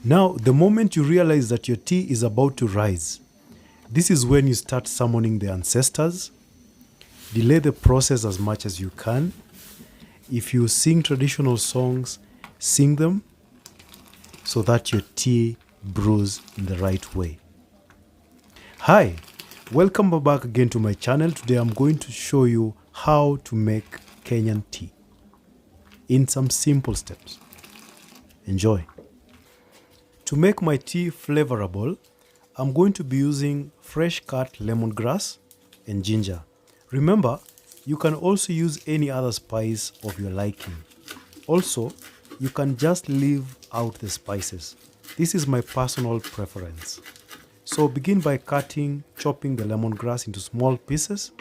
Now, the moment you realize that your tea is about to rise, this is when you start summoning the ancestors. Delay the process as much as you can. If you sing traditional songs, sing them so that your tea brews in the right way. Hi, welcome back again to my channel. Today I'm going to show you how to make Kenyan tea in some simple steps. Enjoy. To make my tea flavorable, I'm going to be using fresh cut lemongrass and ginger. Remember, you can also use any other spice of your liking. Also, you can just leave out the spices. This is my personal preference. So begin by chopping the lemongrass into small pieces,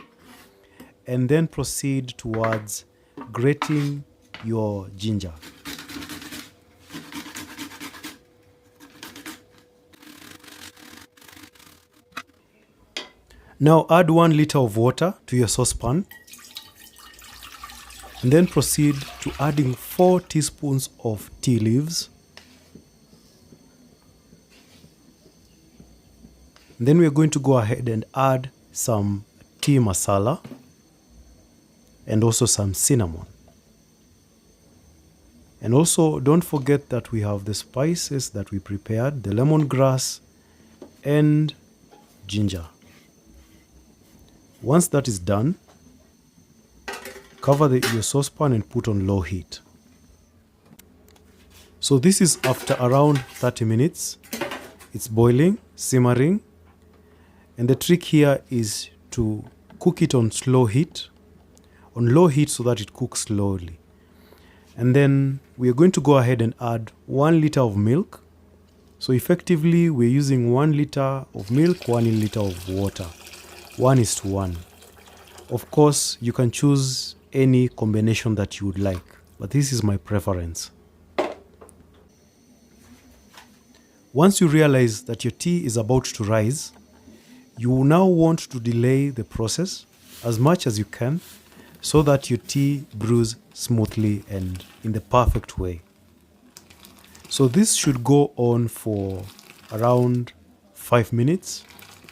and then proceed towards grating your ginger. Now add 1 liter of water to your saucepan, and then proceed to adding 4 teaspoons of tea leaves. And then we are going to go ahead and add some tea masala and also some cinnamon. And also don't forget that we have the spices that we prepared, the lemongrass and ginger. Once that is done, cover your saucepan and put on low heat. So this is after around 30 minutes. It's boiling, simmering. And the trick here is to cook it on low heat so that it cooks slowly. And then we are going to go ahead and add 1 liter of milk. So effectively we're using 1 liter of milk, 1 liter of water. 1:1. Of course, you can choose any combination that you would like, but this is my preference. Once you realize that your tea is about to rise, you will now want to delay the process as much as you can so that your tea brews smoothly and in the perfect way. So this should go on for around 5 minutes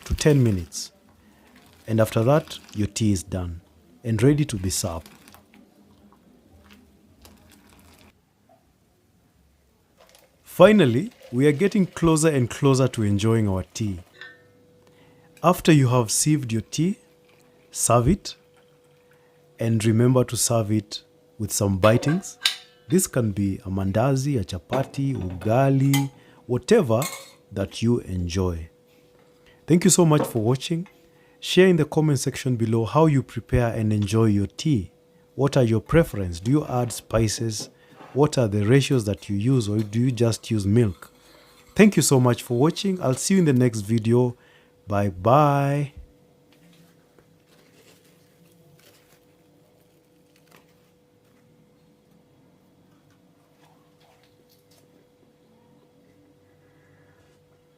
to 10 minutes. And after that, your tea is done and ready to be served. Finally, we are getting closer and closer to enjoying our tea. After you have sieved your tea, serve it. And remember to serve it with some bitings. This can be a mandazi, a chapati, ugali, whatever that you enjoy. Thank you so much for watching. Share in the comment section below how you prepare and enjoy your tea. What are your preferences? Do you add spices? What are the ratios that you use, or do you just use milk? Thank you so much for watching. I'll see you in the next video. Bye bye.